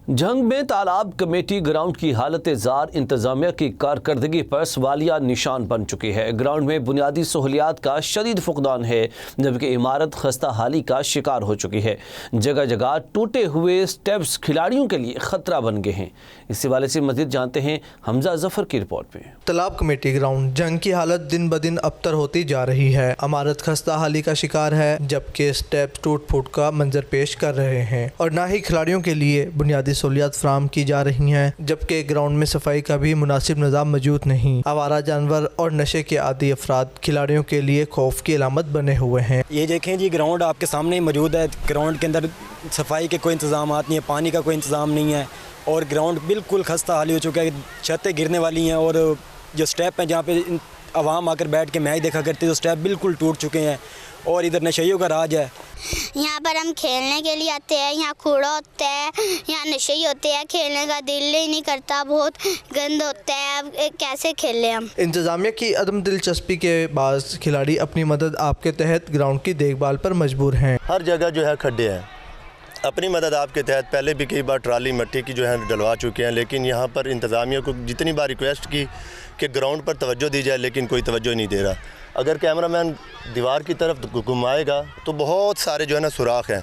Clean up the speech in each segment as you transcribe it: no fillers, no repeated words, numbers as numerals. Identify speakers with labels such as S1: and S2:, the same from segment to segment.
S1: جنگ میں تالاب کمیٹی گراؤنڈ کی حالت زار انتظامیہ کی کارکردگی پر سوالیہ نشان بن چکی ہے۔ گراؤنڈ میں بنیادی سہولیات کا شدید فقدان ہے، جبکہ عمارت خستہ حالی کا شکار ہو چکی ہے۔ جگہ جگہ ٹوٹے ہوئے سٹیپس کھلاڑیوں کے لیے خطرہ بن گئے ہیں۔ اس حوالے سے مزید جانتے ہیں حمزہ ظفر کی رپورٹ میں۔
S2: تالاب کمیٹی گراؤنڈ جنگ کی حالت دن بدن ابتر ہوتی جا رہی ہے۔ عمارت خستہ حالی کا شکار ہے، جبکہ سٹیپس ٹوٹ پھوٹ کا منظر پیش کر رہے ہیں اور نہ ہی کھلاڑیوں کے لیے بنیادی سہولیات فراہم کی جا رہی ہیں، جبکہ گراؤنڈ میں صفائی کا بھی مناسب نظام موجود نہیں۔ آوارہ جانور اور نشے کے عادی افراد کھلاڑیوں کے لیے خوف کی علامت بنے ہوئے ہیں۔
S3: یہ دیکھیں جی، گراؤنڈ آپ کے سامنے ہی موجود ہے۔ گراؤنڈ کے اندر صفائی کے کوئی انتظامات نہیں ہے، پانی کا کوئی انتظام نہیں ہے اور گراؤنڈ بالکل خستہ حالی ہو چکا ہے۔ چھتیں گرنے والی ہیں اور جو سٹیپ ہیں جہاں پہ عوام آ کر بیٹھ کے میچ دیکھا کرتے ہیں، تو سٹیپ بالکل ٹوٹ چکے ہیں اور ادھر نشیوں کا راج ہے۔
S4: یہاں پر ہم کھیلنے کے لیے آتے ہیں، یہاں کوڑا ہوتا ہے، یہاں نشے ہوتے ہیں، کھیلنے کا دل ہی نہیں کرتا، بہت گند ہوتا ہے، اب کیسے کھیلیں ہم۔
S2: انتظامیہ کی عدم دلچسپی کے باعث کھلاڑی اپنی مدد آپ کے تحت گراؤنڈ کی دیکھ بھال پر مجبور ہیں۔
S5: ہر جگہ جو ہے کھڈے ہیں۔ اپنی مدد آپ کے تحت پہلے بھی کئی بار ٹرالی مٹی کی جو ہے ڈلوا چکے ہیں، لیکن یہاں پر انتظامیہ کو جتنی بار ریکویسٹ کی کہ گراؤنڈ پر توجہ دی جائے، لیکن کوئی توجہ نہیں دے رہا۔ اگر کیمرہ مین دیوار کی طرف گھمائے گا تو بہت سارے جو ہے نا سوراخ ہیں،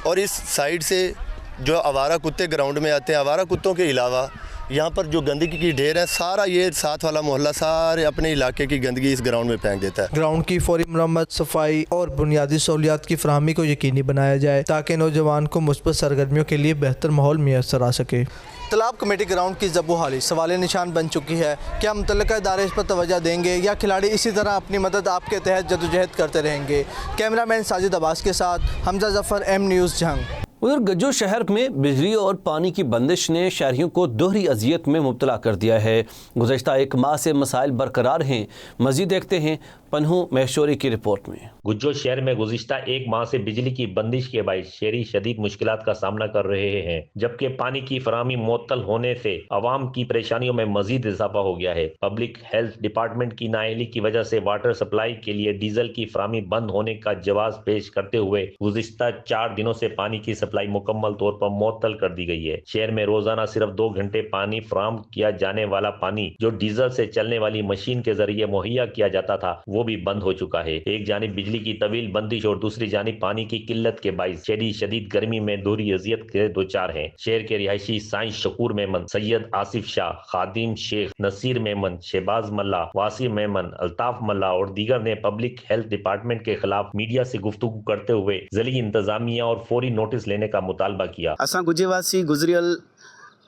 S5: اور اس سائیڈ سے جو آوارہ کتے گراؤنڈ میں آتے ہیں، آوارہ کتوں کے علاوہ یہاں پر جو گندگی کی ڈھیر ہے، سارا یہ ساتھ والا محلہ سارے اپنے علاقے کی گندگی اس گراؤنڈ میں پھینک دیتا ہے۔
S2: گراؤنڈ کی فوری مرمت، صفائی اور بنیادی سہولیات کی فراہمی کو یقینی بنایا جائے تاکہ نوجوان کو مثبت سرگرمیوں کے لیے بہتر ماحول میسر آ سکے۔ تالاب کمیٹی گراؤنڈ کی زب و حالی سوالیہ نشان بن چکی ہے۔ کیا متعلقہ ادارے اس پر توجہ دیں گے یا کھلاڑی اسی طرح اپنی مدد آپ کے تحت جدوجہد کرتے رہیں گے؟ کیمرہ مین ساجد عباس کے ساتھ حمزہ ظفر، ایم نیوز جنگ۔
S1: ادھر گجو شہر میں بجلی اور پانی کی بندش نے شہریوں کو دوہری اذیت میں مبتلا کر دیا ہے۔ گزشتہ ایک ماہ سے مسائل برقرار ہیں۔ مزید دیکھتے ہیں پنہو مہشوری کی رپورٹ میں۔
S6: گجو شہر میں گزشتہ ایک ماہ سے بجلی کی بندش کے باعث شہری شدید مشکلات کا سامنا کر رہے ہیں، جبکہ پانی کی فراہمی معطل ہونے سے عوام کی پریشانیوں میں مزید اضافہ ہو گیا ہے۔ پبلک ہیلتھ ڈپارٹمنٹ کی نااہلی کی وجہ سے واٹر سپلائی کے لیے ڈیزل کی فراہمی بند ہونے کا جواز پیش کرتے ہوئے گزشتہ 4 دنوں سے پانی کی سپلائی مکمل طور پر معطل کر دی گئی ہے۔ شہر میں روزانہ صرف 2 گھنٹے پانی فراہم کیا جانے والا پانی جو ڈیزل سے چلنے والی مشین کے ذریعے مہیا کیا جاتا تھا، وہ بھی بند ہو چکا ہے۔ ایک جانب بجلی کی طویل بندش اور دوسری جانب پانی کی قلت کے باعث شہری شدید گرمی میں دوہری اذیت کے دوچار ہیں۔ شہر کے رہائشی سائنس شکور میمن، سید آصف شاہ، خادم شیخ، نصیر میمن، شہباز ملا، واسع میمن، الطاف ملا اور دیگر نے پبلک ہیلتھ ڈپارٹمنٹ کے خلاف میڈیا سے گفتگو کرتے ہوئے ضلعی انتظامیہ اور فوری نوٹس لینے کا مطالبہ کیا۔
S7: اساں گجے واسی گزریل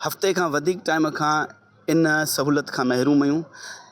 S7: ہفتے کا ودیک ٹائم کا ان سہولت کا محروم آیوں،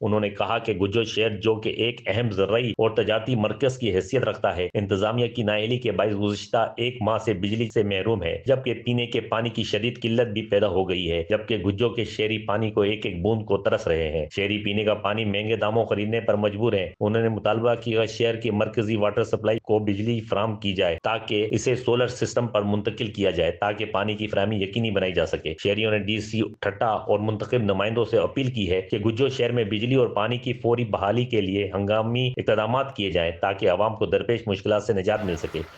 S6: انہوں نے کہا کہ گجو شہر جو کہ ایک اہم زرعی اور تجارتی مرکز کی حیثیت رکھتا ہے، انتظامیہ کی نااہلی کے باعث گزشتہ ایک ماہ سے بجلی سے محروم ہے، جبکہ پینے کے پانی کی شدید قلت بھی پیدا ہو گئی ہے، جبکہ گجو کے شہری پانی کو ایک ایک بوند کو ترس رہے ہیں۔ شہری پینے کا پانی مہنگے داموں خریدنے پر مجبور ہیں۔ انہوں نے مطالبہ کیا شہر کی مرکزی واٹر سپلائی کو بجلی فراہم کی جائے تاکہ اسے سولر سسٹم پر منتقل کیا جائے تاکہ پانی کی فراہمی یقینی بنائی جا سکے۔ شہریوں نے ڈی سی ٹھٹا اور منتخب نمائندوں سے اپیل کی ہے کہ گجو شہر میں بجلی اور پانی کی فوری بحالی کے لیے ہنگامی اقدامات کیے جائیں تاکہ عوام کو درپیش مشکلات سے نجات مل سکے۔